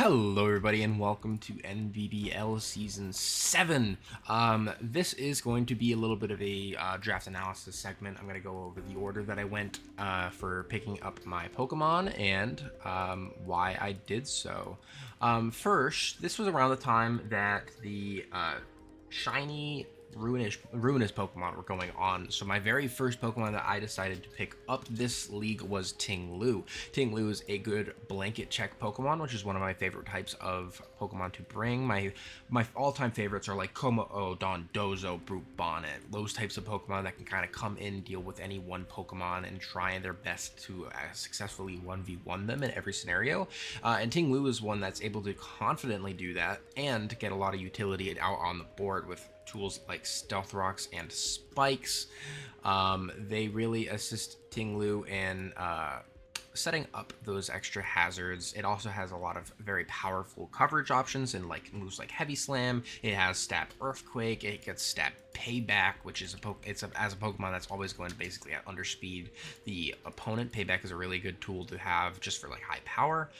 Hello, everybody, and welcome to NBBL Season 7. This is going to be a little bit of a draft analysis segment. I'm going to go over the order that I went for picking up my Pokemon and why I did so. First, this was around the time that the shiny ruinous Pokemon were going on. So my very first Pokemon that I decided to pick up this league was Ting-Lu. Ting-Lu is a good blanket check Pokemon, which is one of my favorite types of Pokemon to bring. My all-time favorites are like Kommo-o, Dondozo, Brute Bonnet, those types of Pokemon that can kind of come in, deal with any one Pokemon, and try their best to successfully 1v1 them in every scenario. And Ting-Lu is one that's able to confidently do that and get a lot of utility out on the board with tools like Stealth Rocks and Spikes. They really assist Ting-Lu in setting up those extra hazards. It also has a lot of very powerful coverage options and like moves like Heavy Slam. It has Stab Earthquake. It gets Stab Payback, which is as a Pokemon that's always going to basically outspeed the opponent. Payback is a really good tool to have just for like high power.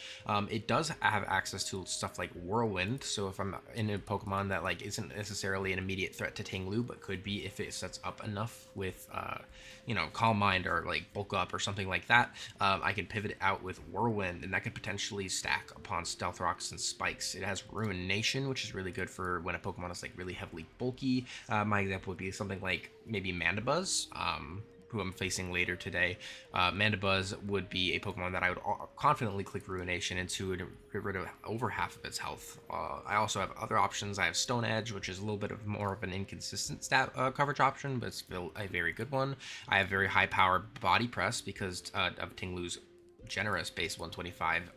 It does have access to stuff like Whirlwind, so if I'm in a Pokemon that like isn't necessarily an immediate threat to Ting-Lu, but could be if it sets up enough with Calm Mind or like Bulk Up or something like that, I can pivot it out with Whirlwind, and that could potentially stack upon Stealth Rocks and Spikes. It has Ruination, which is really good for when a Pokemon is like really heavily bulky. My example would be something like maybe Mandibuzz, who I'm facing later today. Mandibuzz would be a Pokemon that I would confidently click Ruination into and get rid of over half of its health. I also have other options. I have Stone Edge, which is a little bit of more of an inconsistent stat coverage option, but it's still a very good one. I have very high power Body Press because of Ting-Lu's generous base 125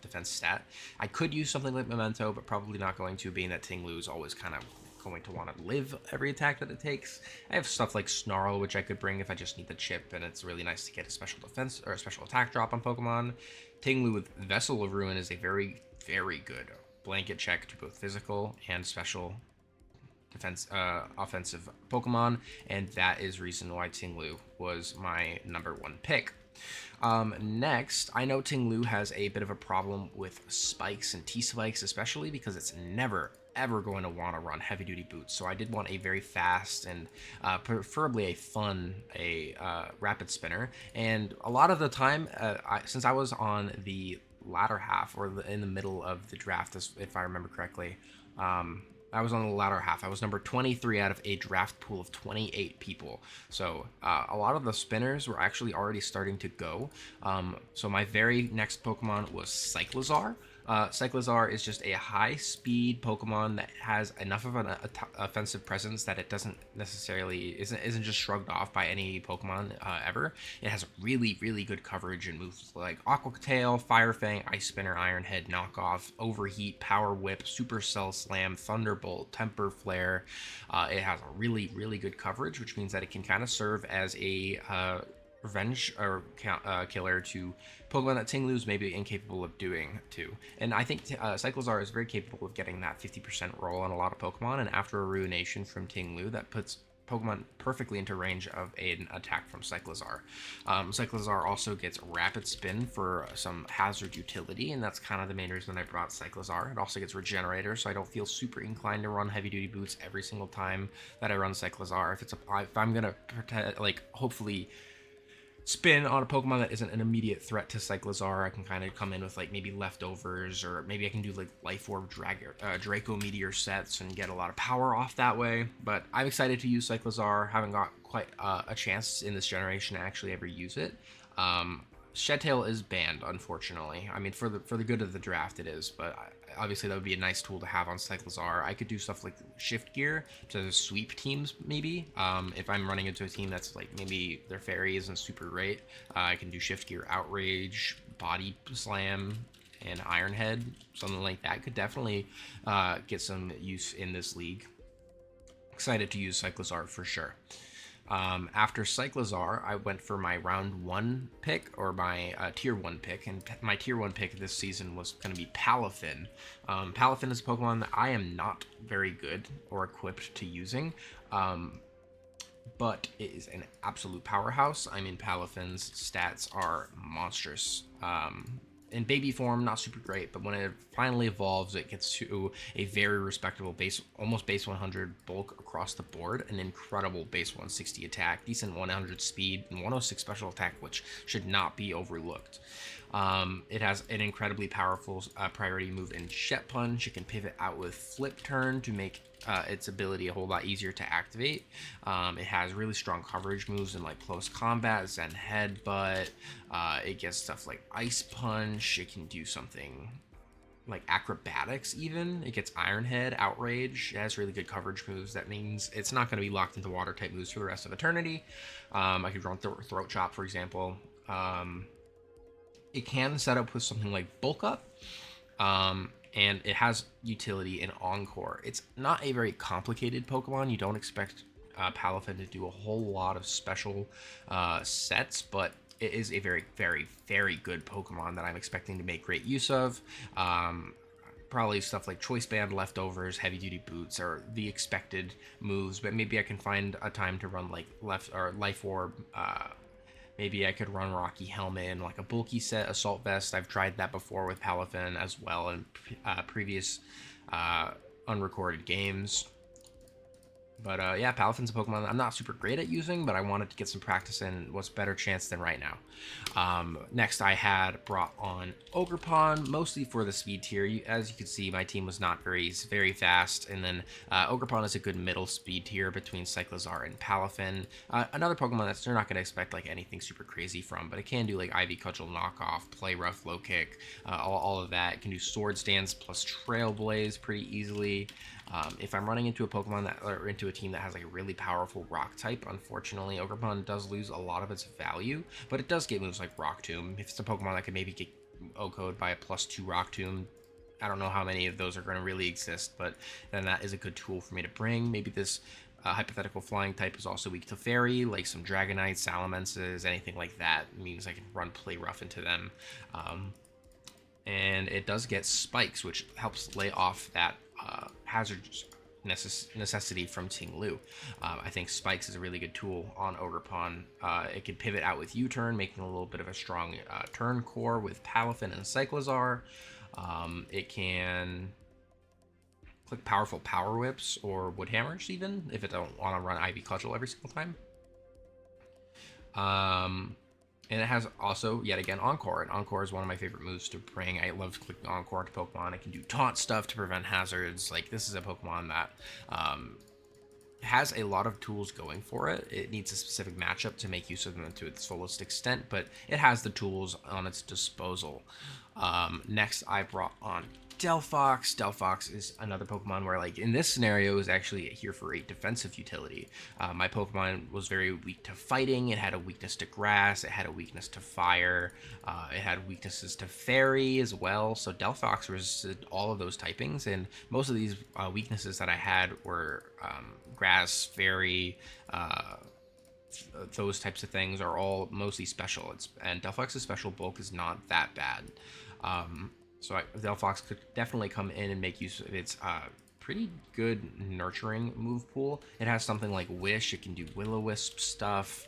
defense stat. I could use something like Memento, but probably not going to, being that Ting-Lu is always kind of going to want to live every attack that it takes. I have stuff like Snarl, which I could bring if I just need the chip, and it's really nice to get a special defense or a special attack drop on Pokemon. Ting-Lu with Vessel of Ruin is a very, very good blanket check to both physical and special defense offensive Pokemon, and that is reason why Ting-Lu was my number one pick. Next, I know Ting-Lu has a bit of a problem with spikes and T-spikes, especially because it's never ever going to want to run heavy duty boots. So I did want a very fast and preferably a fun, rapid spinner. And a lot of the time, since I was on the latter half or in the middle of the draft, if I remember correctly, I was on the latter half. I was number 23 out of a draft pool of 28 people. So a lot of the spinners were actually already starting to go. So my very next Pokemon was Cyclizar. Cyclizar is just a high-speed Pokemon that has enough of an offensive presence that it doesn't necessarily isn't just shrugged off by any Pokemon ever. It has really, really good coverage and moves like Aqua Tail, Fire Fang, Ice Spinner, Iron Head, Knockoff, Overheat, Power Whip, Supercell Slam, Thunderbolt, Temper Flare. It has a really, really good coverage, which means that it can kind of serve as a revenge or killer to Pokemon that Ting-Lu is maybe incapable of doing too. And I think Cyclizar is very capable of getting that 50% roll on a lot of Pokemon, and after a Ruination from Ting-Lu, that puts Pokemon perfectly into range of an attack from Cyclizar. Cyclizar also gets Rapid Spin for some hazard utility, and that's kind of the main reason I brought Cyclizar. It also gets Regenerator, so I don't feel super inclined to run heavy duty boots every single time that I run Cyclizar. If I'm gonna hopefully spin on a Pokemon that isn't an immediate threat to Cyclizar, I can kind of come in with like maybe leftovers, or maybe I can do like Life Orb Draco Meteor sets and get a lot of power off that way. But I'm excited to use Cyclizar. Haven't got quite a chance in this generation to actually ever use it. Shedtail is banned, unfortunately. I mean, for the good of the draft, it is, but obviously that would be a nice tool to have on Cyclizar. I could do stuff like Shift Gear to sweep teams, maybe. If I'm running into a team that's like maybe their fairy isn't super great, I can do Shift Gear, Outrage, Body Slam, and Iron Head. Something like that could definitely get some use in this league. Excited to use Cyclizar for sure. After Cyclizar, I went for my round 1 pick, or my tier 1 pick, and my tier 1 pick this season was going to be Palafin. Palafin is a Pokemon that I am not very good or equipped to using, but it is an absolute powerhouse. I mean, Palafin's stats are monstrous. in baby form, not super great, but when it finally evolves, it gets to a very respectable base, almost base 100 bulk across the board, an incredible base 160 attack, decent 100 speed, and 106 special attack, which should not be overlooked. It has an incredibly powerful priority move in Jet Punch. It can pivot out with Flip Turn to make its ability a whole lot easier to activate. It has really strong coverage moves in like close combat, Zen Headbutt. It gets stuff like Ice Punch. It can do something like acrobatics even. It gets Iron Head, Outrage. It has really good coverage moves. That means it's not going to be locked into water type moves for the rest of eternity. I could run Throat Chop, for example. It can set up with something like Bulk Up, and it has utility in Encore. It's not a very complicated Pokemon. You don't expect Palafin to do a whole lot of special sets, but it is a very, very, very good Pokemon that I'm expecting to make great use of. Probably stuff like Choice Band leftovers, Heavy Duty Boots are the expected moves, but maybe I can find a time to run like Life Orb. Maybe I could run Rocky Helmet in like a bulky set, Assault Vest. I've tried that before with Palafin as well in previous unrecorded games. But yeah, Palafin's a Pokemon I'm not super great at using, but I wanted to get some practice in. What's better chance than right now? Next, I had brought on Ogerpon, mostly for the speed tier. As you can see, my team was not very fast, and then Ogerpon is a good middle speed tier between Cyclizar and Palafin. Another Pokemon that you're not going to expect like anything super crazy from, but it can do like Ivy Cudgel knockoff, Play Rough, Low Kick, all of that. It can do Sword Stance plus Trailblaze pretty easily. If I'm running into a Pokemon or into a team that has like a really powerful rock type, unfortunately, Ogerpon does lose a lot of its value, but it does get moves like Rock Tomb. If it's a Pokemon that could maybe get OHKO'd by a +2 Rock Tomb, I don't know how many of those are going to really exist, but then that is a good tool for me to bring. Maybe this hypothetical flying type is also weak to Fairy, like some Dragonites, Salamences, anything like that. It means I can run Play Rough into them. And it does get Spikes, which helps lay off that hazard necessity from Ting Lu. I think Spikes is a really good tool on Ogerpon. It can pivot out with U-Turn, making a little bit of a strong turn core with Palafin and Cyclizar. It can click powerful Power Whips or Wood Hammers even, if it don't want to run Ivy Cudgel every single time. And it has also, yet again, Encore. And Encore is one of my favorite moves to bring. I love clicking Encore to Pokemon. I can do taunt stuff to prevent hazards. Like, this is a Pokemon that has a lot of tools going for it. It needs a specific matchup to make use of them to its fullest extent, but it has the tools on its disposal. Next, I brought on DELPHOX. DELPHOX is another Pokemon where, like, in this scenario, is actually here for a defensive utility. My Pokemon was very weak to fighting. It had a weakness to grass. It had a weakness to fire. It had weaknesses to fairy as well. So DELPHOX resisted all of those typings, and most of these weaknesses that I had were grass, fairy, those types of things are all mostly special. And DELPHOX's special bulk is not that bad. So DELPHOX could definitely come in and make use of its pretty good nurturing move pool. It has something like Wish. It can do Will-O-Wisp stuff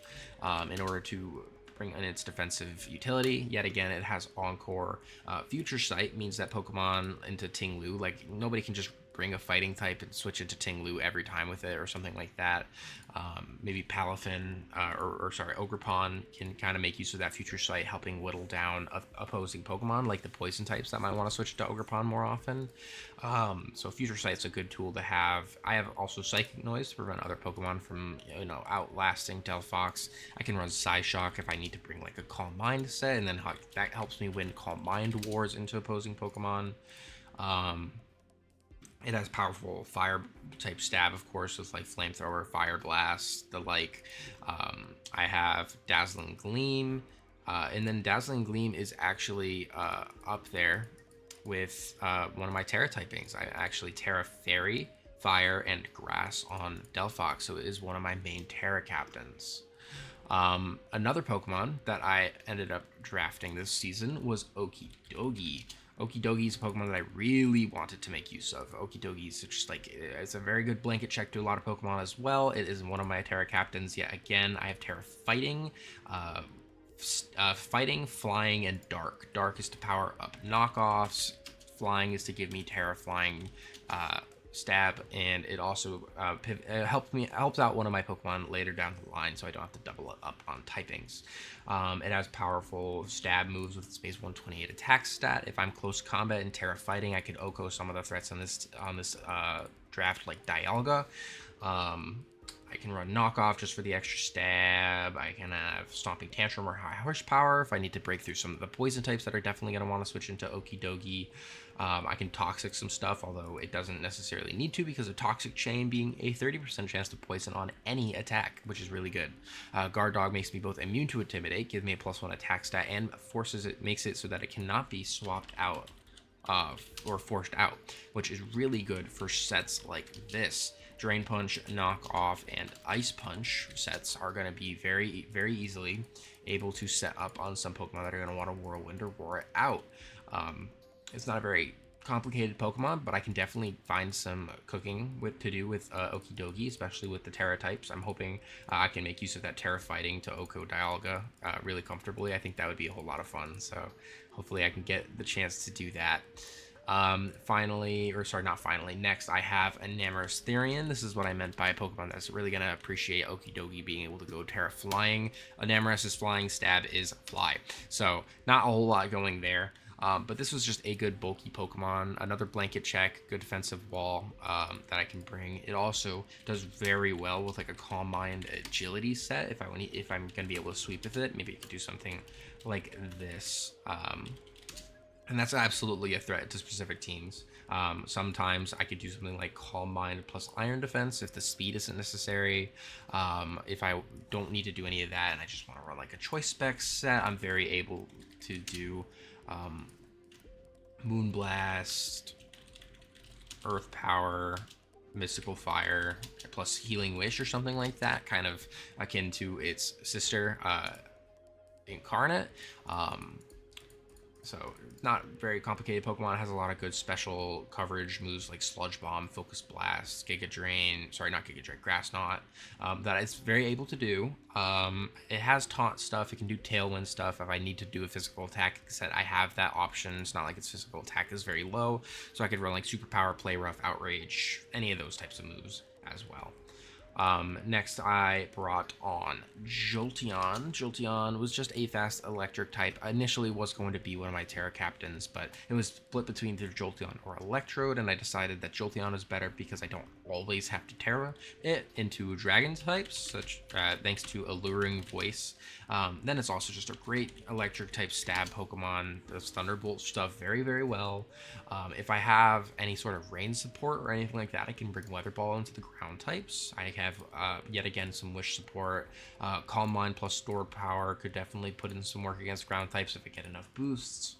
in order to bring in its defensive utility. Yet again, it has Encore. Future Sight means that Pokemon into Ting Lu, like, nobody can just bring a fighting type and switch into Ting Lu every time with it or something like that. Maybe Palafin Ogerpon can kind of make use of that Future Sight, helping whittle down opposing Pokemon like the poison types that might want to switch to Ogerpon more often. So Future Sight's a good tool to have. I have also Psychic Noise to prevent other Pokemon from outlasting DELPHOX. I can run Psyshock if I need to bring like a Calm Mind set, and then that helps me win Calm Mind wars into opposing Pokemon. It has powerful fire type stab, of course, with like Flamethrower, Fire Blast, the like. I have Dazzling Gleam, and then Dazzling Gleam is actually up there with one of my Terra typings. I actually Terra Fairy, Fire, and Grass on DELPHOX, so it is one of my main Terra captains. Another Pokemon that I ended up drafting this season was Okidogi. Okidogi is a Pokemon that I really wanted to make use of. Okidogi is just like, it's a very good blanket check to a lot of Pokemon as well. It is one of my Terra captains. Yet again, I have Terra Fighting, Fighting, Flying, and Dark. Dark is to power up knockoffs. Flying is to give me Terra Flying stab, and it also helps out one of my Pokemon later down the line, so I don't have to double it up on typings. It has powerful stab moves with its base 128 attack stat. If I'm close combat and Terra Fighting, I could Oko some of the threats on this draft, like Dialga. I can run Knockoff just for the extra stab. I can have Stomping Tantrum or High Horsepower if I need to break through some of the poison types that are definitely going to want to switch into Okidogi. I can Toxic some stuff, although it doesn't necessarily need to because of Toxic Chain being a 30% chance to poison on any attack, which is really good. Guard Dog makes me both immune to Intimidate, gives me a +1 attack stat, and makes it so that it cannot be swapped out or forced out, which is really good for sets like this. Drain Punch, Knock Off, and Ice Punch sets are going to be very, very easily able to set up on some Pokemon that are going to want to Whirlwind or Roar it out. It's not a very complicated Pokemon, but I can definitely find some cooking to do with Okidogi, especially with the Terra types. I'm hoping I can make use of that Terra Fighting to Oko Dialga really comfortably. I think that would be a whole lot of fun, so hopefully I can get the chance to do that. Next I have Enamorous Therian. This is what I meant by a Pokemon that's really going to appreciate Okidogi being able to go Terra Flying. Enamorous's Flying stab is Fly, so not a whole lot going there. But this was just a good bulky Pokemon. Another blanket check, good defensive wall that I can bring. It also does very well with like a Calm Mind agility set. If I'm gonna be able to sweep with it, maybe I could do something like this. And that's absolutely a threat to specific teams. Sometimes I could do something like Calm Mind plus Iron Defense if the speed isn't necessary. If I don't need to do any of that and I just want to run like a Choice Spec set, I'm very able to do Moonblast, Earth Power, Mystical Fire, plus Healing Wish or something like that, kind of akin to its sister, Incarnate. So not very complicated Pokemon. It has a lot of good special coverage moves like Sludge Bomb, Focus Blast, Grass Knot, that it's very able to do. It has taunt stuff. It can do Tailwind stuff. If I need to do a physical attack set, I have that option. It's not like its physical attack is very low, so I could run like Superpower, Play Rough, Outrage, any of those types of moves as well. Next, I brought on Jolteon. Jolteon was just a fast electric type. Initially was going to be one of my Terra captains, but it was split between either Jolteon or Electrode, and I decided that Jolteon is better because I don't always have to Terra it into Dragon types, thanks to Alluring Voice. Then it's also just a great electric type stab Pokemon. Does Thunderbolt stuff very, very well. If I have any sort of rain support or anything like that, I can bring Weather Ball into the ground types. I have yet again some Wish support. Calm Mind plus Stored Power could definitely put in some work against ground types if I get enough boosts.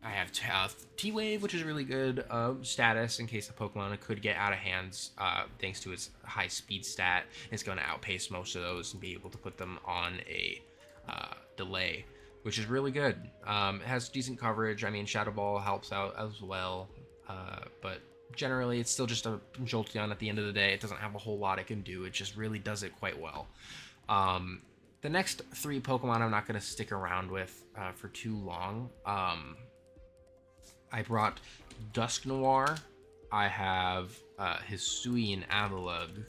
I have T-Wave, which is really good status in case the Pokemon could get out of hands thanks to its high speed stat. It's going to outpace most of those and be able to put them on a delay, which is really good. It has decent coverage. I mean, Shadow Ball helps out as well, but generally it's still just a Jolteon at the end of the day. It doesn't have a whole lot it can do. It just really does it quite well. The next three Pokemon I'm not going to stick around with for too long. I brought Dusknoir. I have Hisuian Avalugg,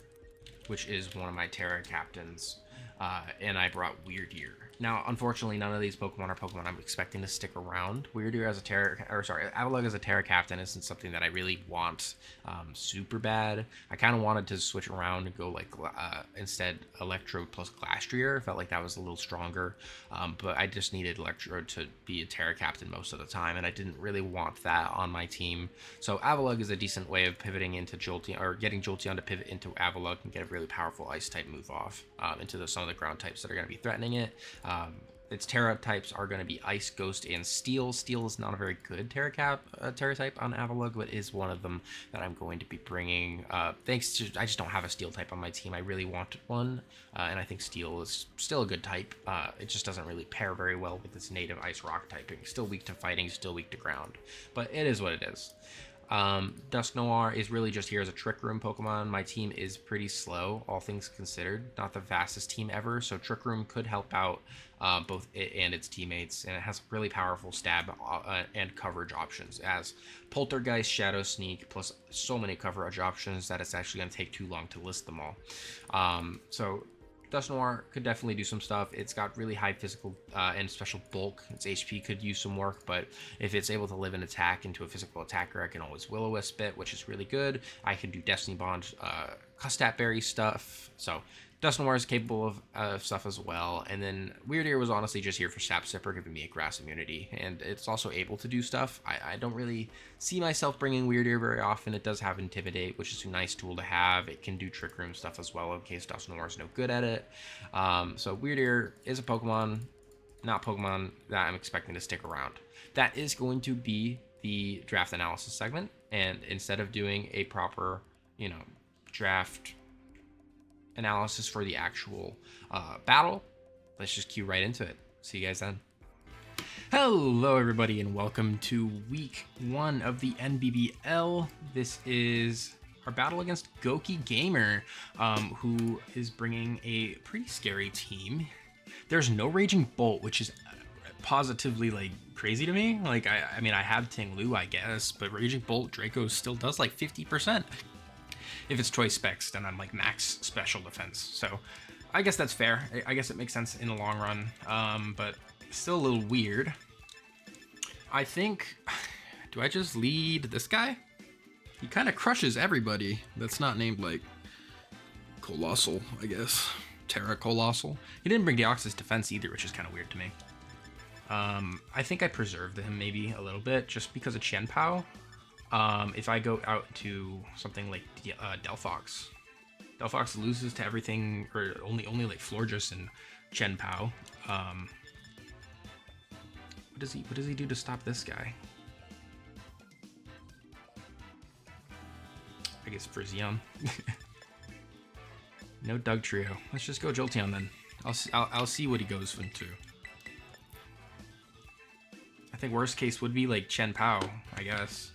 which is one of my Terra captains, and I brought Weirdeer. Now, unfortunately, none of these Pokemon are Pokemon I'm expecting to stick around. Weirdeer as a Avalugg as a Terra captain isn't something that I really want super bad. I kind of wanted to switch around and go like instead Electrode plus Glastrier. I felt like that was a little stronger, but I just needed Electrode to be a Terra captain most of the time, and I didn't really want that on my team. So Avalugg is a decent way of pivoting into Jolteon, or getting Jolteon to pivot into Avalugg and get a really powerful Ice type move off into some of the ground types that are going to be threatening it. Its Terra types are going to be Ice, Ghost, and Steel. Steel is not a very good Terra type on Avalugg, but is one of them that I'm going to be bringing. Thanks to, I just don't have a Steel type on my team. I really want one, and I think Steel is still a good type. It just doesn't really pair very well with its native Ice Rock typing. Still weak to fighting, still weak to ground, but it is what it is. Dusk Noir is really just here as a Trick Room Pokemon. My team is pretty slow, all things considered. Not the fastest team ever, so Trick Room could help out both it and its teammates, and it has really powerful stab and coverage options as Poltergeist, Shadow Sneak, plus so many coverage options that it's actually going to take too long to list them all. So Dusk Noir could definitely do some stuff. It's got really high physical and special bulk. Its HP could use some work, but if it's able to live an attack into a physical attacker, I can always Will-O-Wisp it, which is really good. I can do Destiny Bond, Custat Berry stuff. So Dusk Noir is capable of stuff as well. And then Weird Ear was honestly just here for Sap Sipper, giving me a grass immunity. And it's also able to do stuff. I don't really see myself bringing Weird Ear very often. It does have Intimidate, which is a nice tool to have. It can do Trick Room stuff as well in case Dusk Noir is no good at it. So Weird Ear is a Pokemon, not Pokemon that I'm expecting to stick around. That is going to be the draft analysis segment. And instead of doing a proper, draft analysis for the actual battle, let's just cue right into it. See you guys then. Hello everybody and welcome to week 1 of the NBBL. This is our battle against Goki Gamer, who is bringing a pretty scary team. There's no Raging Bolt, which is positively crazy to me. I mean I have Ting Lu, I guess, but Raging Bolt Draco still does 50%. If it's choice specs, then I'm max special defense. So I guess that's fair. I guess it makes sense in the long run, but still a little weird. I think, do I just lead this guy? He kind of crushes everybody that's not named Colossal, I guess. Terra Colossal. He didn't bring Deoxys defense either, which is kind of weird to me. I think I preserved him maybe a little bit just because of Chien-Pao. If I go out to something like DELPHOX, DELPHOX loses to everything, or only Florges and Chien-Pao. What does he do to stop this guy? I guess Frisian. No Doug Trio. Let's just go Jolteon then. I'll see what he goes into. I think worst case would be Chien-Pao, I guess.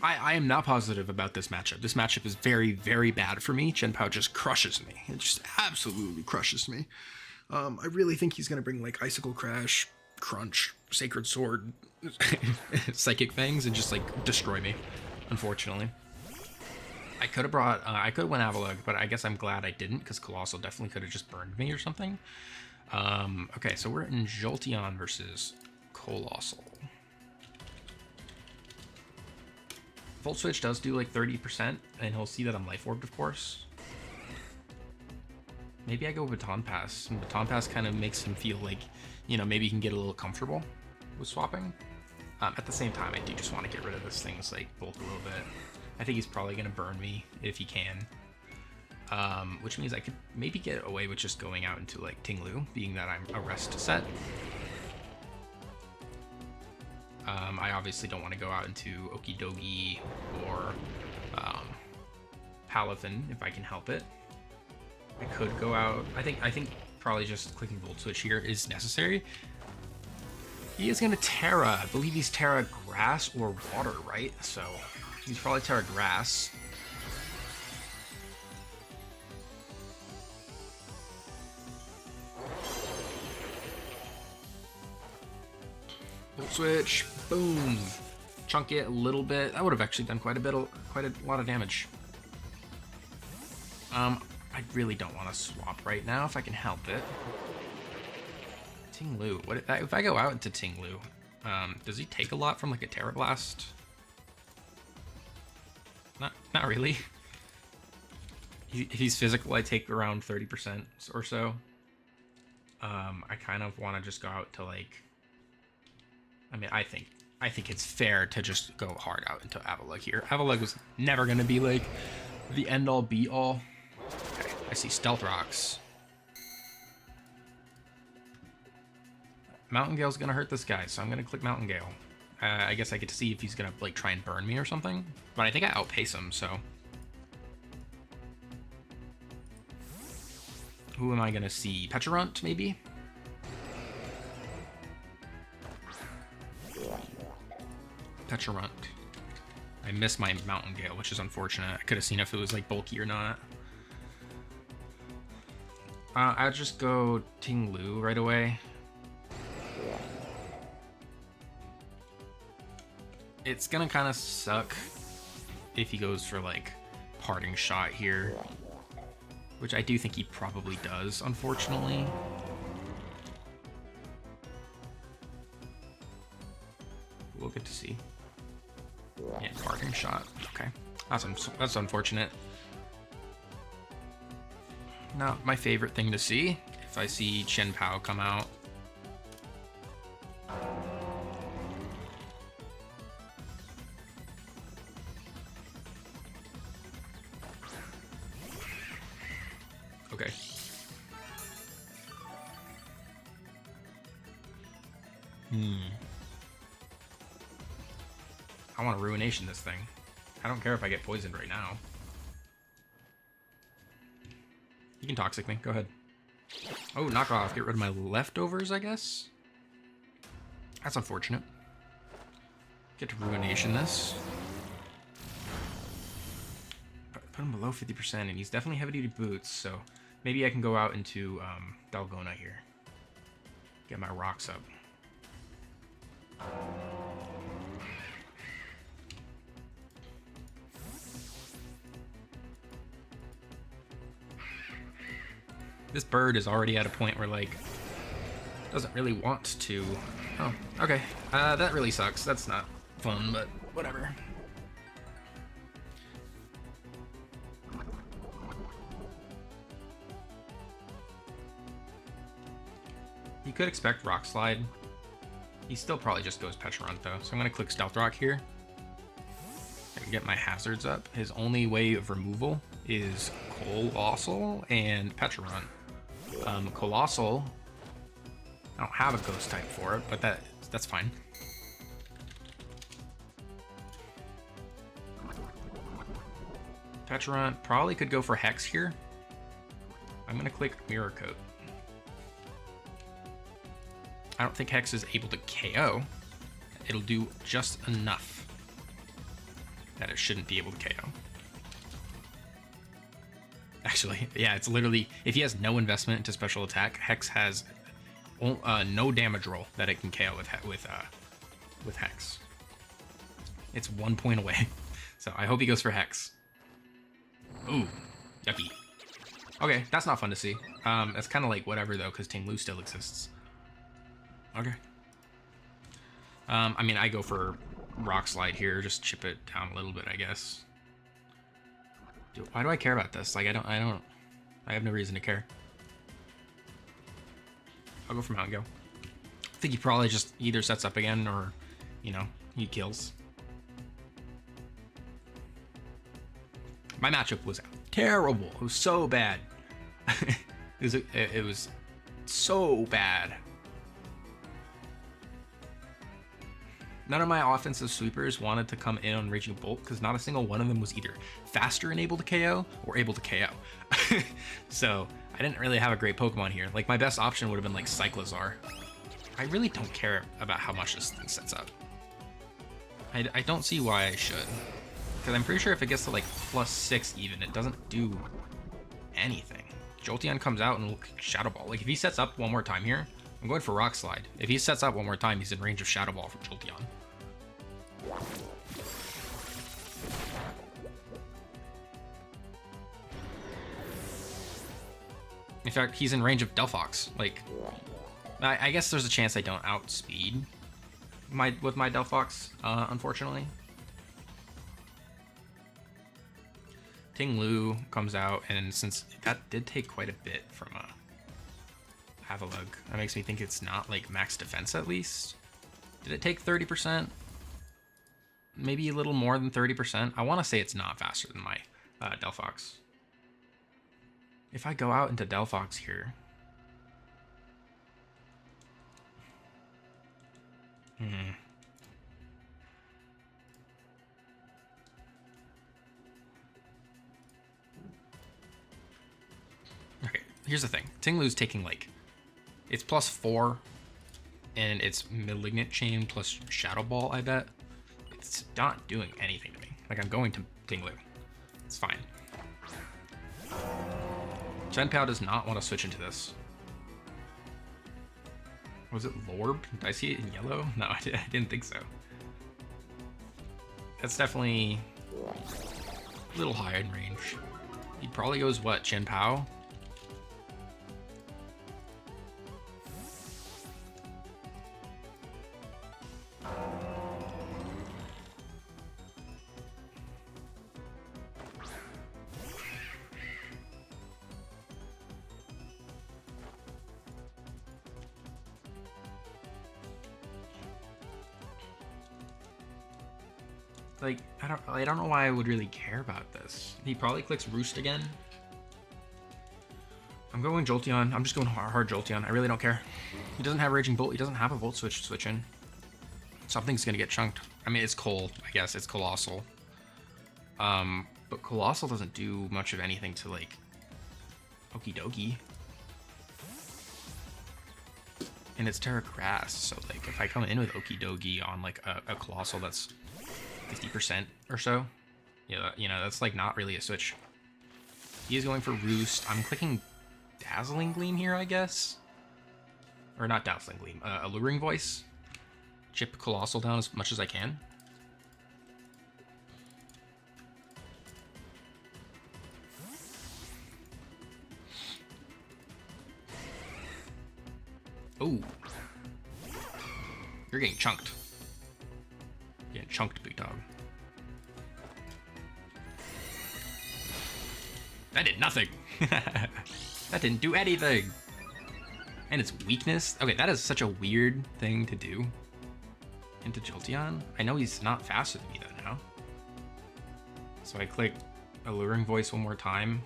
I am not positive about this matchup. This matchup is very, very bad for me. Chien-Pao just crushes me. It just absolutely crushes me. I really think he's going to bring Icicle Crash, Crunch, Sacred Sword, Psychic Fangs, and just destroy me, unfortunately. I could have went Avalugg, but I guess I'm glad I didn't, because Colossal definitely could have just burned me or something. Okay, so we're in Jolteon versus Colossal. Volt Switch does do 30%, and he'll see that I'm Life Orbed, of course. Maybe I go Baton Pass. And Baton Pass kind of makes him feel maybe he can get a little comfortable with swapping. At the same time, I do just want to get rid of this thing's bulk a little bit. I think he's probably going to burn me if he can. Which means I could maybe get away with just going out into Ting Lu, being that I'm a rest set. I obviously don't want to go out into Okidogi or Palafin if I can help it. I could go out. I think probably just clicking Volt Switch here is necessary. He is going to Terra. I believe he's Terra Grass or Water, right? So he's probably Terra Grass. Volt Switch, boom. Chunk it a little bit. That would have actually done quite a lot of damage. I really don't want to swap right now if I can help it. Ting Lu. What if I go out into Ting Lu? Does he take a lot from a Terra Blast? Not really. If he's physical, I take around 30% or so. I kind of want to just go out to I mean, I think it's fair to just go hard out into Avalugg here. Avalugg was never going to be the end-all be-all. Okay, I see Stealth Rocks. Mountain Gale's going to hurt this guy, so I'm going to click Mountain Gale. I guess I get to see if he's going to try and burn me or something. But I think I outpace him, so. Who am I going to see? Pecharunt, maybe? Pecharunt. I missed my Mountain Gale, which is unfortunate. I could have seen if it was like bulky or not. I'll just go Ting Lu right away. It's gonna kind of suck if he goes for like Parting Shot here, which I do think he probably does, unfortunately. We'll get to see. Yeah, Parting Shot. Okay, that's unfortunate. Not my favorite thing to see if I see Chen Pao come out. Okay. I want to Ruination this thing. I don't care if I get poisoned right now. You can Toxic me. Go ahead. Oh, knock off. Get rid of my leftovers, I guess? That's unfortunate. Get to Ruination this. Put him below 50%, and he's definitely heavy-duty boots, so maybe I can go out into Dalgona here. Get my rocks up. This bird is already at a point where, like, doesn't really want to. Oh, okay. That really sucks. That's not fun, but whatever. You could expect Rock Slide. He still probably just goes Pecharunt, though. So I'm going to click Stealth Rock here. And get my hazards up. His only way of removal is Colossal and Pecharunt. Colossal, I don't have a ghost type for it, but that's fine. Pecharunt probably could go for Hex here. I'm gonna click Mirror Coat. I don't think Hex is able to KO. It'll do just enough that it shouldn't be able to KO. Actually, yeah, it's literally, if he has no investment into special attack, Hex has no damage roll that it can KO with Hex. It's 1 point away. So I hope he goes for Hex. Ooh, yucky. Okay, that's not fun to see. That's kind of like whatever though, because Ting Lu still exists. Okay. I mean, I go for Rock Slide here, just chip it down a little bit, I guess. Why do I care about this? Like, I have no reason to care. I'll go for Mountain Go. I think he probably just either sets up again or, you know, he kills. My matchup was terrible. It was so bad. it was so bad. None of my offensive sweepers wanted to come in on Raging Bolt because not a single one of them was either faster and able to KO or able to KO. So I didn't really have a great Pokemon here. Like, my best option would have been like Cyclizar. I really don't care about how much this thing sets up. I don't see why I should. Because I'm pretty sure if it gets to like +6 even, it doesn't do anything. Jolteon comes out and will Shadow Ball. Like, if he sets up one more time here, I'm going for Rock Slide. If he sets up one more time, he's in range of Shadow Ball from Jolteon. In fact, he's in range of DELPHOX. Like, I guess there's a chance I don't outspeed with my DELPHOX, unfortunately. Ting Lu comes out, and since that did take quite a bit from Avalug, that makes me think it's not like max defense at least. Did it take 30%? Maybe a little more than 30%. I want to say it's not faster than my DELPHOX. If I go out into DELPHOX here, okay, here's the thing. Ting Lu's taking like, it's +4, and it's Malignant Chain plus Shadow Ball, I bet. It's not doing anything to me. Like, I'm going to Tinglu. It's fine. Chien-Pao does not want to switch into this. Was it Lorb? Did I see it in yellow? No, I didn't think so. That's definitely a little high in range. He probably goes, what, Chien-Pao? Like, I don't know why I would really care about this. He probably clicks Roost again. I'm going Jolteon. I'm just going hard Jolteon. I really don't care. He doesn't have Raging Bolt. He doesn't have a Volt Switch in. Something's gonna get chunked. I mean, it's Coal, I guess. It's Colossal. But Colossal doesn't do much of anything to, like, Okie Dokie. And it's Terra Grass, so, like, if I come in with Okie Dokie on, like, a Colossal that's 50% or so, yeah, you know, that's, like, not really a switch. He is going for Roost. I'm clicking Dazzling Gleam here, I guess. Or not Dazzling Gleam, Alluring Voice. Chip Colossal down as much as I can. Oh. You're getting chunked. You're getting chunked, big dog. That did nothing. That didn't do anything. And its weakness. Okay, that is such a weird thing to do. Into Jolteon. I know he's not faster than me though now. So I click Alluring Voice one more time.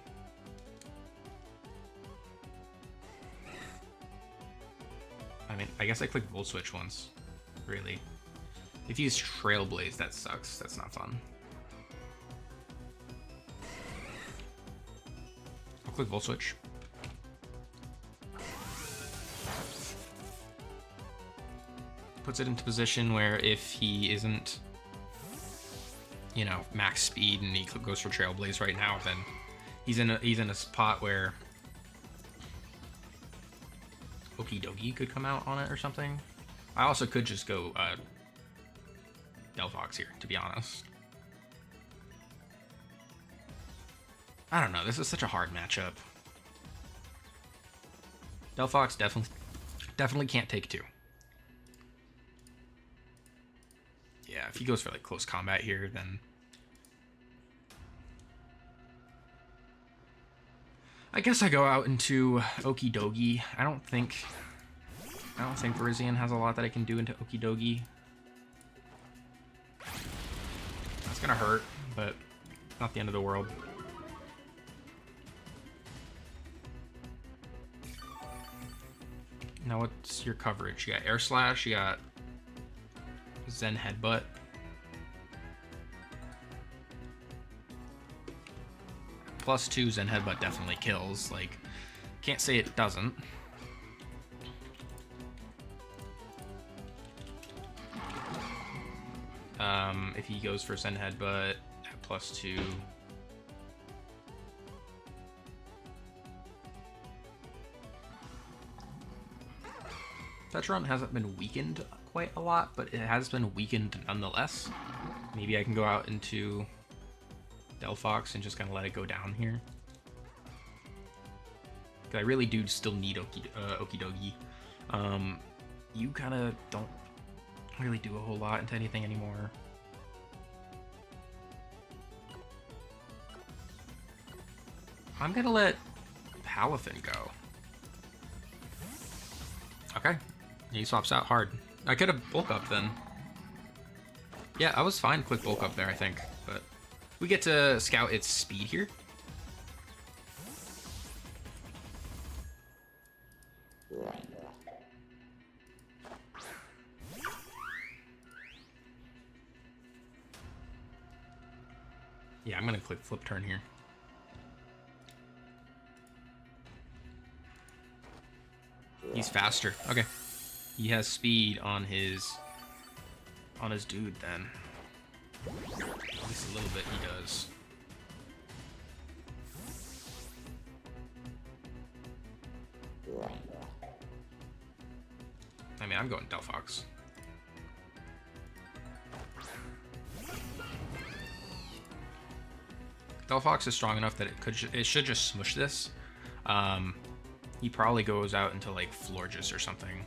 I mean, I guess I clicked Volt Switch once. Really. If you use Trailblaze, that sucks. That's not fun. I'll click Volt Switch. Puts it into position where if he isn't, you know, max speed and he goes for Trailblaze right now, then he's in a spot where Okie Dokie could come out on it or something. I also could just go DELPHOX here, to be honest. I don't know. This is such a hard matchup. DELPHOX definitely can't take two. Yeah, if he goes for like close combat here, then I guess I go out into Okie Dokie. I don't think Virizion has a lot that I can do into Okie Dokie. That's gonna hurt, but not the end of the world. Now what's your coverage? You got Air Slash, you got Zen Headbutt. +2 Zen Headbutt definitely kills. Like, can't say it doesn't. If he goes for Zen Headbutt at +2. Tetron hasn't been weakened quite a lot, but it has been weakened nonetheless. Maybe I can go out into DELPHOX and just kind of let it go down here. Because I really do still need Okie Dokie. You kind of don't really do a whole lot into anything anymore. I'm going to let Palafin go. Okay. He swaps out hard. I could have bulk up then. Yeah, I was fine quick bulk up there, I think. But we get to scout its speed here. Yeah, I'm gonna click flip turn here. He's faster. Okay. He has speed on his dude then. At least a little bit he does. I mean, I'm going DELPHOX. DELPHOX is strong enough that it should just smush this. He probably goes out into like Florges or something.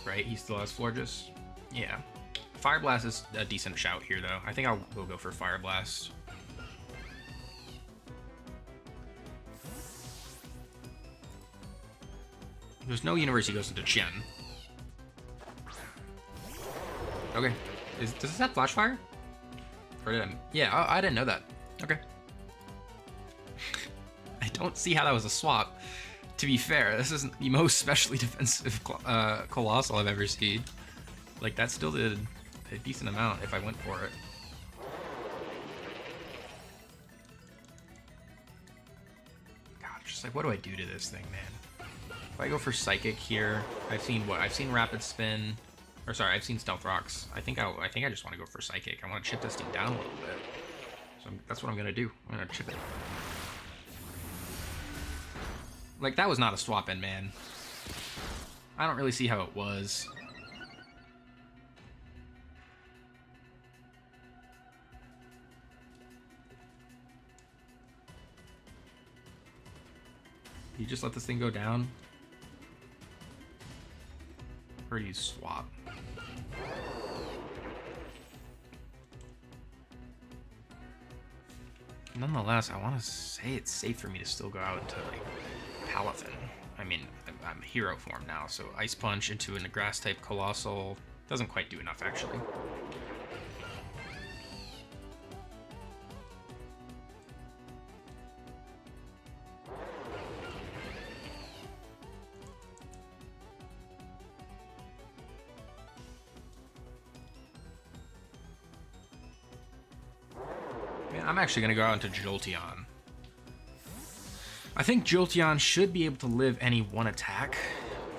Right, he still has Florges. Yeah, Fire Blast is a decent shout here, though. I think we'll go for Fire Blast. There's no universe he goes into Chen. Okay. Does this have Flash Fire? Or did I... Yeah, I didn't know that. Okay. I don't see how that was a swap. To be fair, this isn't the most specially defensive Colossal I've ever seen. Like, that still did a decent amount if I went for it. God, just like, what do I do to this thing, man? If I go for Psychic here, I've seen what? I've seen Rapid Spin. Or sorry, I've seen Stealth Rocks. I think I just want to go for Psychic. I want to chip this thing down a little bit. So that's what I'm gonna do. I'm gonna chip it. Like, that was not a swap in, man. I don't really see how it was. You just let this thing go down? Or do you swap? Nonetheless, I want to say it's safe for me to still go out into, like, Palathin. I mean, I'm hero form now, so Ice Punch into a Grass-type Colossal doesn't quite do enough, actually. I'm actually going to go out into Jolteon. I think Jolteon should be able to live any one attack.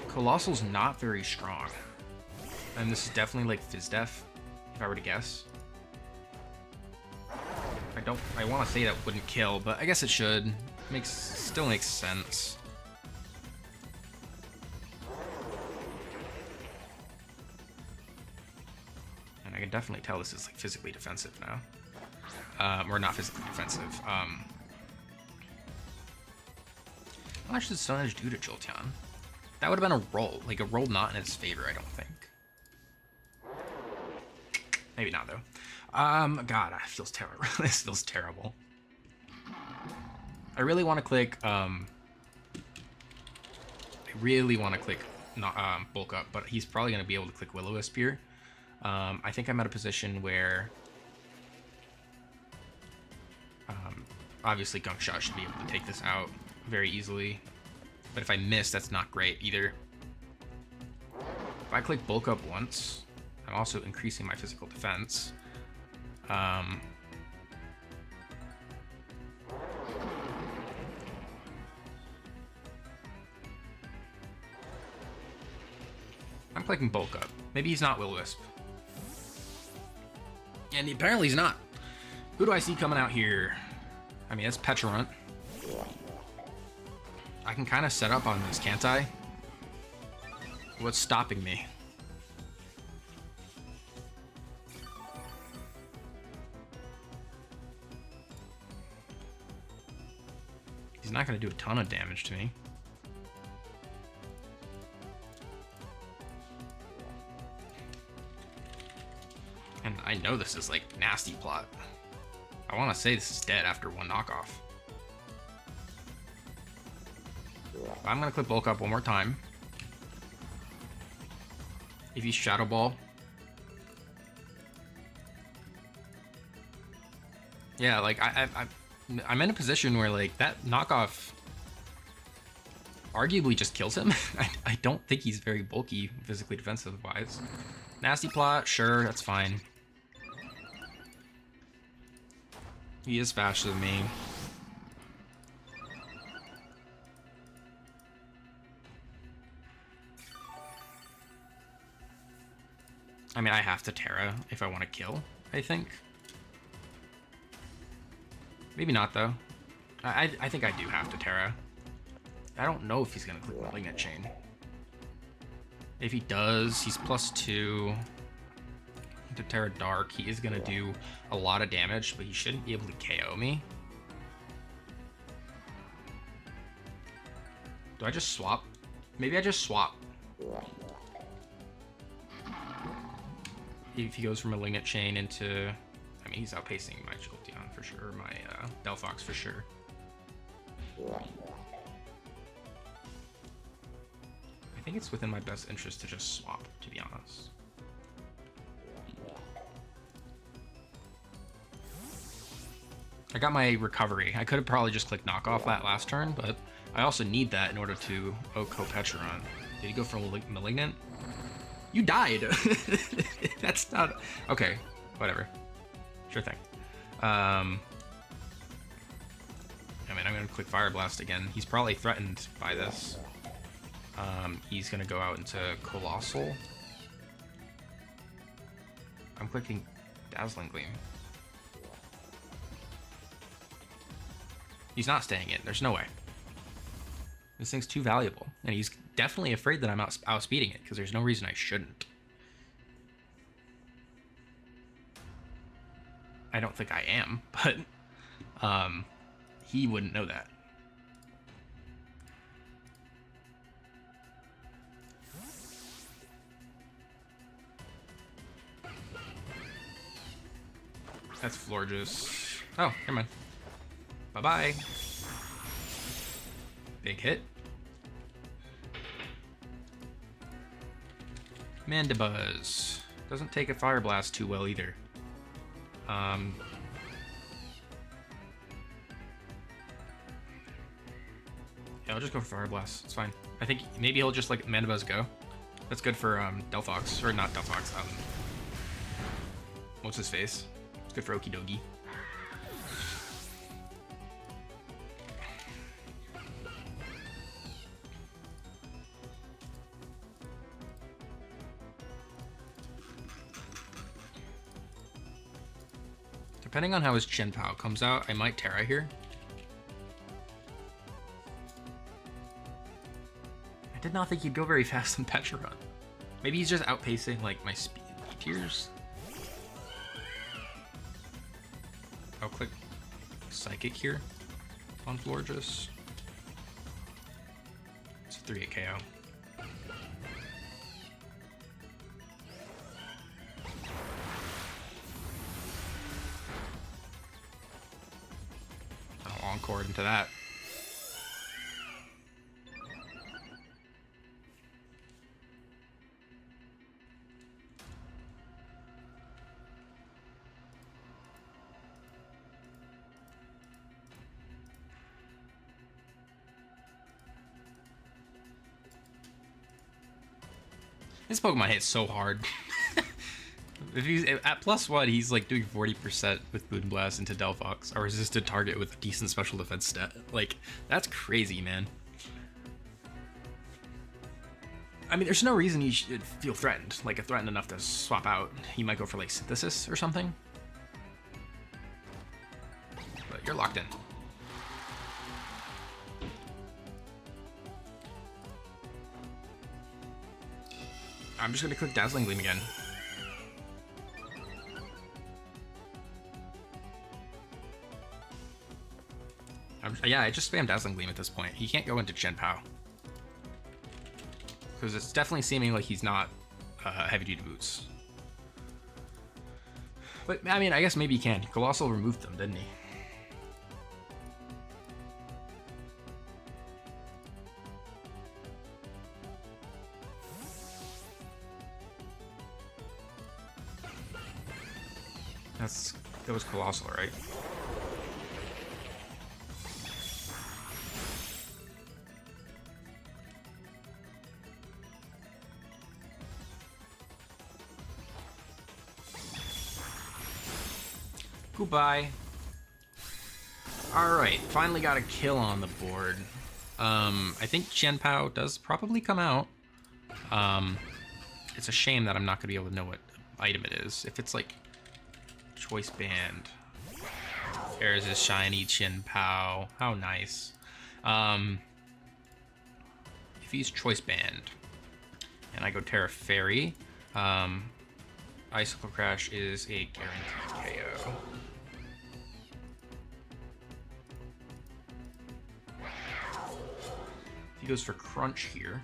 Colossal's not very strong. And this is definitely like Fizdef, if I were to guess. I want to say that wouldn't kill, but I guess it should. Still makes sense. And I can definitely tell this is like physically defensive now. Or not physically defensive. How much did Stone Edge do to Jolteon? That would have been a roll. Like, a roll not in its favor, I don't think. Maybe not, though. God, it feels terrible. This feels terrible. I really want to click, Bulk Up, but he's probably going to be able to click Will-O-Wisp here. I think I'm at a position where... obviously, Gunk Shot should be able to take this out very easily. But if I miss, that's not great either. If I click Bulk Up once, I'm also increasing my physical defense. I'm clicking Bulk Up. Maybe he's not Will-O-Wisp. And apparently he's not. Who do I see coming out here? I mean, it's Pecharunt. I can kind of set up on this, can't I? What's stopping me? He's not going to do a ton of damage to me. And I know this is like nasty plot. I want to say this is dead after one knockoff. I'm going to click Bulk Up one more time. If he's Shadow Ball. Yeah, like, I'm in a position where, like, that knockoff arguably just kills him. I don't think he's very bulky, physically defensive-wise. Nasty Plot, sure, that's fine. He is faster than me. I mean, I have to Terra if I want to kill, I think. Maybe not, though. I think I do have to Terra. I don't know if he's going to click Malignant Chain. If he does, he's +2 to Terra Dark. He is going to do a lot of damage, but he shouldn't be able to KO me. Do I just swap? Maybe I just swap. If he goes from Malignant Chain into... I mean, he's outpacing my Jolteon for sure, my DELPHOX for sure. I think it's within my best interest to just swap, to be honest. I got my recovery. I could have probably just clicked knockoff that last turn, but I also need that in order to OHKO Petcheron. Did he go for Malignant? You died! That's not... Okay, whatever. Sure thing. I mean, I'm going to click Fire Blast again. He's probably threatened by this. He's going to go out into Colossal. I'm clicking Dazzling Gleam. He's not staying in. There's no way. This thing's too valuable. And he's definitely afraid that I'm outspeeding it, because there's no reason I shouldn't. I don't think I am, but he wouldn't know that. That's Florges. Oh, never mind. Bye-bye. Big hit. Mandibuzz. Doesn't take a Fire Blast too well either. Yeah, I'll just go for Fire Blast. It's fine. I think maybe he'll just like Mandibuzz go. That's good for DELPHOX. Or not DELPHOX. What's his face? It's good for Okidogi. Depending on how his Chien-Pao comes out, I might Terra here. I did not think he'd go very fast in Petcheron. Maybe he's just outpacing like my speed tiers. I'll click Psychic here on Florges. It's a 3-8 KO. Encore into that. This Pokemon hits so hard. If he's at +1, he's like doing 40% with Moonblast into DELPHOX, a resisted target with a decent special defense stat. Like, that's crazy, man. I mean, there's no reason you should feel threatened, like threatened enough to swap out. He might go for like Synthesis or something. But you're locked in. I'm just gonna click Dazzling Gleam again. Yeah, I just spam Dazzling Gleam at this point. He can't go into Chien-Pao. Because it's definitely seeming like he's not heavy duty boots. But, I mean, I guess maybe he can. Colossal removed them, didn't he? That was Colossal, right? Goodbye. Alright, finally got a kill on the board. I think Chien-Pao does probably come out. It's a shame that I'm not going to be able to know what item it is. If it's like choice band, there's his shiny Chin Pao. How nice. If he's choice band and I go Terra Fairy, Icicle Crash is a guaranteed KO. He goes for Crunch here.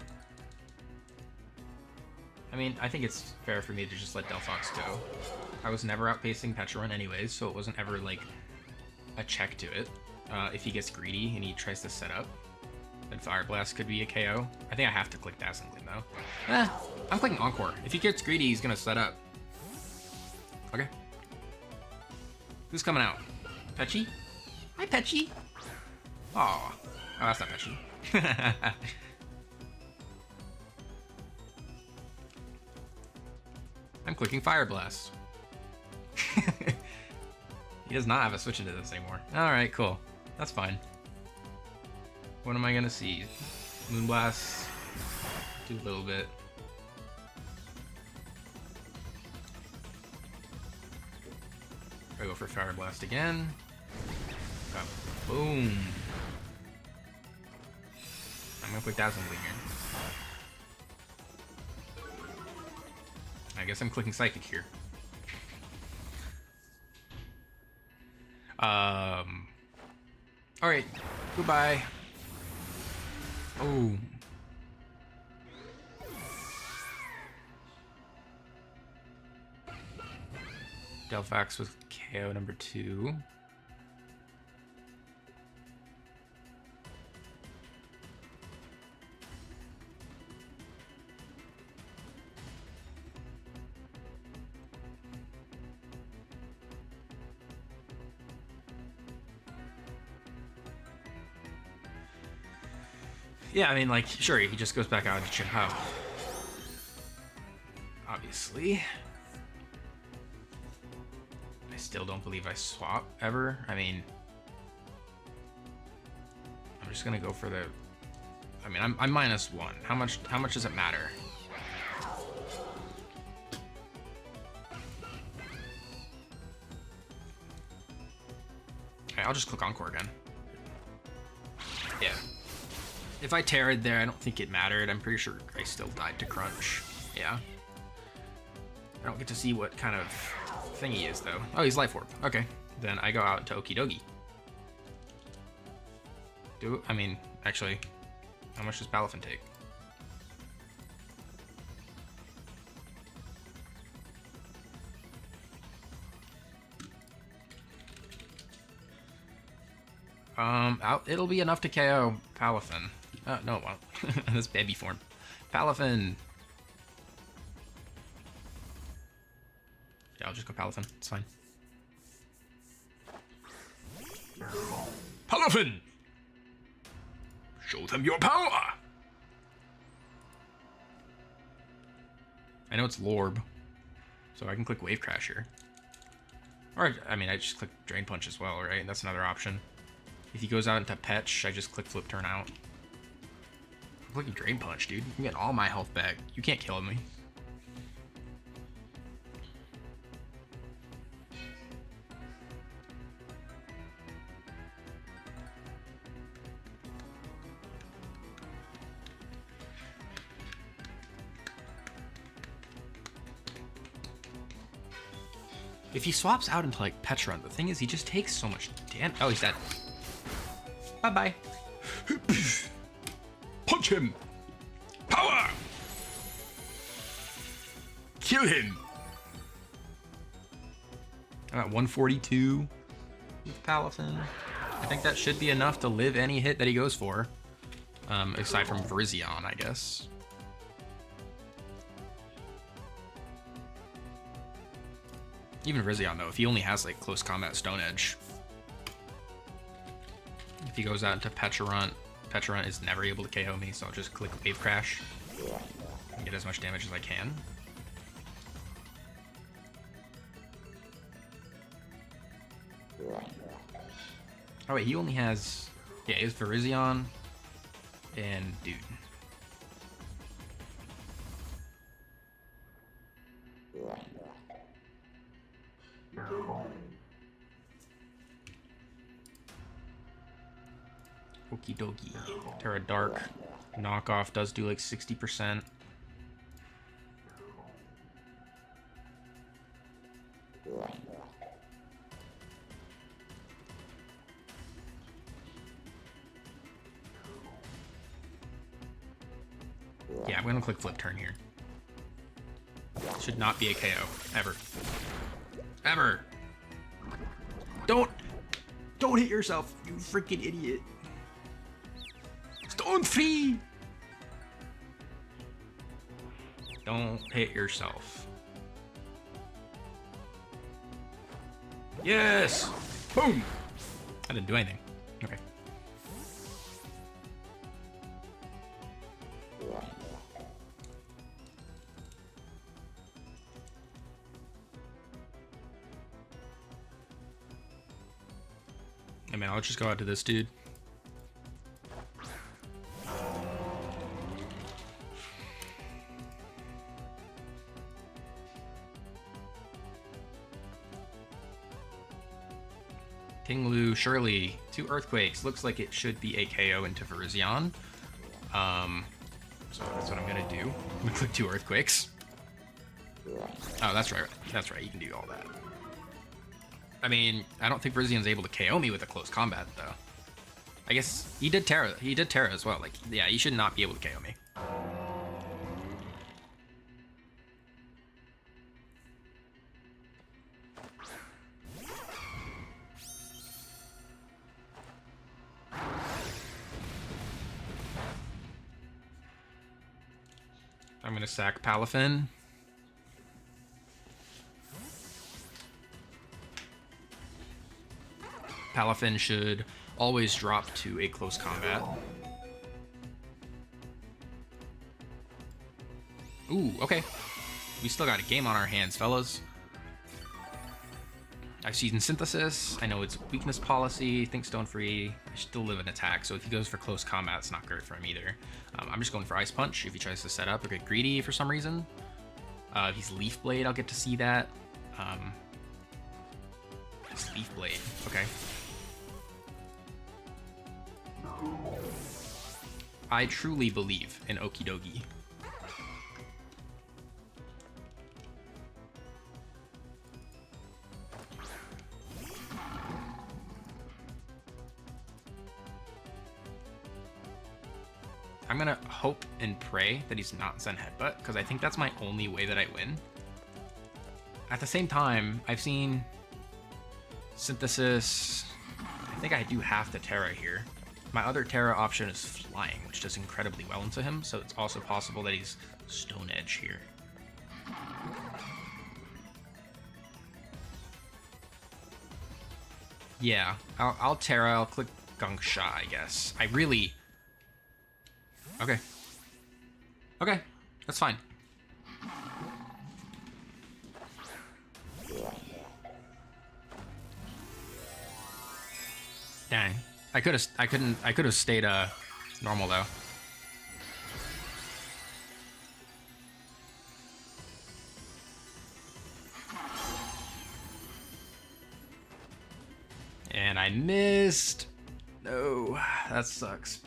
I mean, I think it's fair for me to just let DELPHOX go. I was never outpacing Petrarun anyways, so it wasn't ever like a check to it. If he gets greedy and he tries to set up, then Fire Blast could be a KO. I think I have to click Dazzling Gleam though. I'm clicking Encore. If he gets greedy, he's gonna set up. Okay. Who's coming out? Petchy? Hi, Petchy. Aw. Oh, that's not Petchy. I'm clicking Fire Blast. He does not have a switch into this anymore. Alright, cool. That's fine. What am I gonna see? Moonblast. Do a little bit. I go for Fire Blast again. Boom. I'm gonna put Dazzling Gleam here. I guess I'm clicking Psychic here. Alright. Goodbye. Oh. DELPHOX with KO number 2. Yeah, I mean, like, sure, he just goes back out into Chin Pao. Obviously. I still don't believe I swap ever. I mean, I'm just gonna go for the. I mean, I'm -1. How much does it matter? Okay, I'll just click Encore again. Yeah. If I Terra'd there, I don't think it mattered. I'm pretty sure I still died to Crunch. Yeah. I don't get to see what kind of thing he is, though. Oh, he's Life Orb. Okay. Then I go out to Okidogi. I mean, actually, how much does Palafin take? It'll be enough to KO Palafin. No, it won't. This baby form. Palafin. Yeah, I'll just go Palafin. It's fine. Palafin! Show them your power! I know it's Lorb, so I can click Wave Crash here. Or, I mean, I just click Drain Punch as well, right? That's another option. If he goes out into Petch, I just click Flip Turn out. I'm clicking Drain Punch, dude. I'm getting all my health back. You can't kill me. If he swaps out into, like, Petrarun, the thing is he just takes so much damage. Oh, he's dead. Bye-bye. Punch him! Power! Kill him! I'm at 142 with Palafin. I think that should be enough to live any hit that he goes for. Aside from Virizion, I guess. Even Virizion, though, if he only has, like, close combat Stone Edge. If he goes out into Petrarun, Petrarun is never able to KO me, so I'll just click Wave Crash and get as much damage as I can. Oh wait, he only has... Yeah, he has Virizion and Dude. Okie dokie. Terra Dark. Knockoff does do like 60%. Yeah, I'm gonna click flip turn here. Should not be a KO. Ever. Ever! Don't hit yourself, you freaking idiot. Stone free! Don't hit yourself. Yes! Boom! I didn't do anything. Okay. I mean, I'll just go out to this dude. Tinglu, Shirley, 2 Earthquakes. Looks like it should be a KO into Virizion. So that's what I'm gonna do. I'm gonna click 2 Earthquakes. Oh, that's right. That's right. You can do all that. I mean, I don't think Virizzion's able to KO me with a close combat, though. I guess he did Terra. He did Terra as well. Like, yeah, he should not be able to KO me. I'm gonna sack Palafin. Palafin should always drop to a close combat. Ooh, okay. We still got a game on our hands, fellas. I've seen Synthesis. I know it's weakness policy. Think stone free. I still live an attack, so if he goes for close combat, it's not great for him either. I'm just going for Ice Punch if he tries to set up or get greedy for some reason. If he's Leaf Blade, I'll get to see that. It's Leaf Blade. Okay. I truly believe in Okidogi. I'm gonna hope and pray that he's not Zen Headbutt, because I think that's my only way that I win. At the same time, I've seen Synthesis. I think I do have to Terra here. My other Terra option is Flying, which does incredibly well into him, so it's also possible that he's Stone Edge here. Yeah, I'll Terra, I'll click Gunksha, I guess. I really... Okay. Okay, that's fine. Dang. I could have stayed normal though. And I missed. No, that sucks.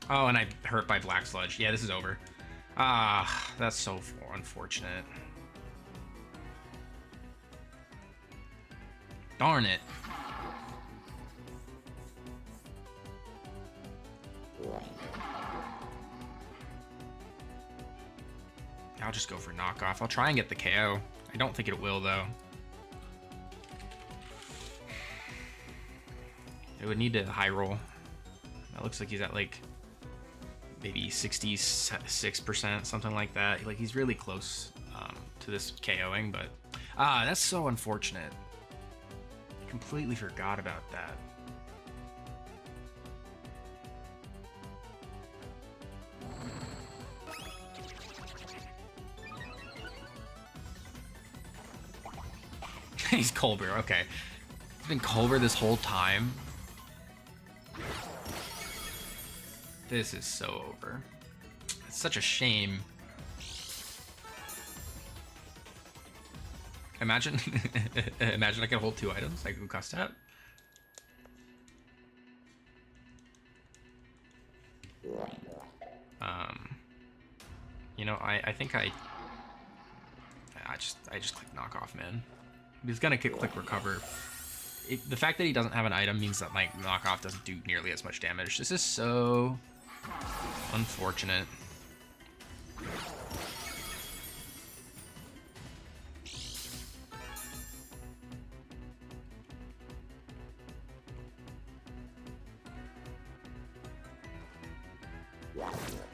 Oh, and I hurt by Black Sludge. Yeah, this is over. Ah, that's so unfortunate. Darn it. I'll just go for knockoff. I'll try and get the KO. I don't think it will, though. It would need to high roll. That looks like he's at like maybe 66%, something like that. Like he's really close to this KOing, but that's so unfortunate. I completely forgot about that. He's Colbur, okay. He's been Colbur this whole time. This is so over. It's such a shame. Imagine, imagine I could hold 2 items. I could cuss that. You know, I think I just click knockoff, man. He's gonna click recover. The fact that he doesn't have an item means that my knockoff doesn't do nearly as much damage. This is so unfortunate.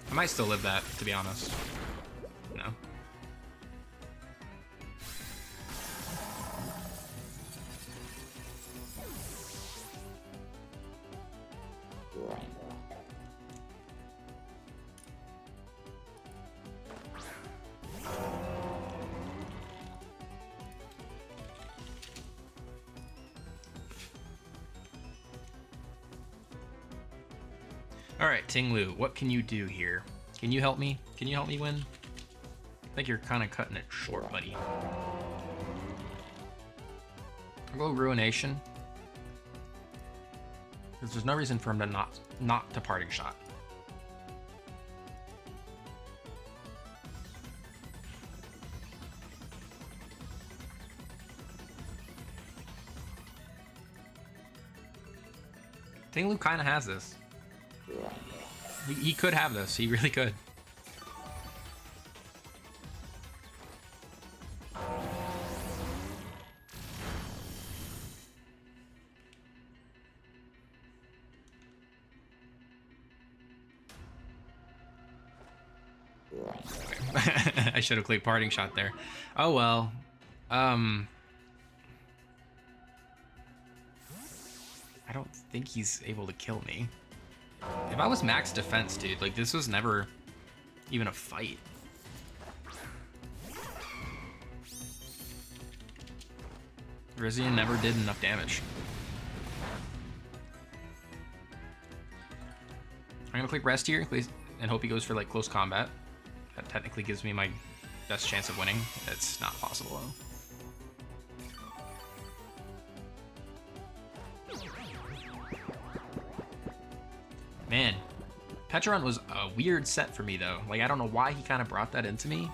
I might still live that, to be honest. No. Alright, Ting Lu, what can you do here? Can you help me? Can you help me win? I think you're kind of cutting it short, buddy. I'll go Ruination. Because there's no reason for him to not to Parting Shot. Ting Lu kind of has this. He could have this. He really could. I should have clicked Parting Shot there. Oh well. I don't think he's able to kill me. If I was max defense, dude, like this was never even a fight. Rizian never did enough damage. I'm gonna click rest here, please, and hope he goes for like close combat. That technically gives me my best chance of winning. It's not possible though. Man, Petron was a weird set for me though. Like I don't know why he kind of brought that into me.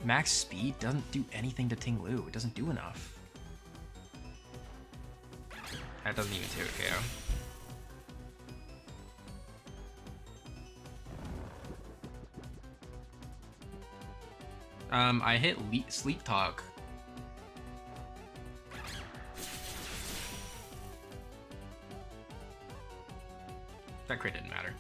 Max speed doesn't do anything to Ting Lu. It doesn't do enough. That doesn't even take a KO. I hit Sleep Talk. That crit didn't matter.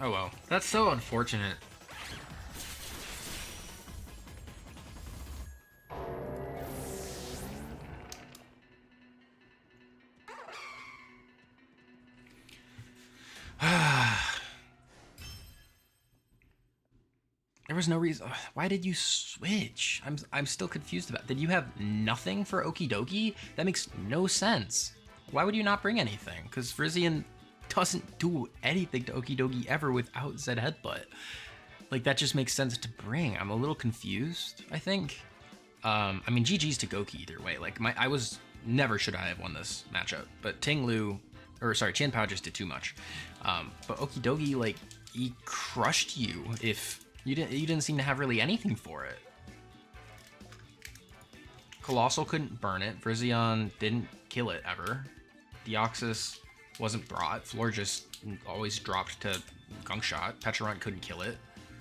Oh well. That's so unfortunate. There was no reason. Why did you switch? I'm still confused about it. Did you have nothing for Okie Dokie? That makes no sense. Why would you not bring anything? Because Rizian doesn't do anything to Okie Dokie ever without Zed Headbutt. Like, that just makes sense to bring. I'm a little confused, I think. I mean, GG's to Goki either way. Like, I was never should I have won this matchup. But Ting Lu, or sorry, Qian Pao just did too much. But Okie Dokie, like, he crushed you if you didn't seem to have really anything for it. Colossal couldn't burn it. Vrizion didn't kill it ever. Deoxys wasn't brought. Floor just always dropped to Gunk Shot. Petrarant couldn't kill it.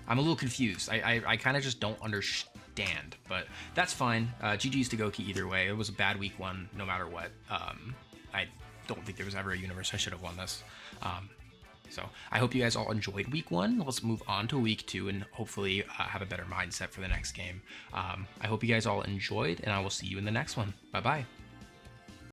I'm a little confused. I kind of just don't understand, but that's fine. GG's to Goki either way. It was a bad week one, no matter what. I don't think there was ever a universe I should have won this. So I hope you guys all enjoyed week one. Let's move on to week two and hopefully have a better mindset for the next game. I hope you guys all enjoyed, and I will see you in the next one. Bye-bye.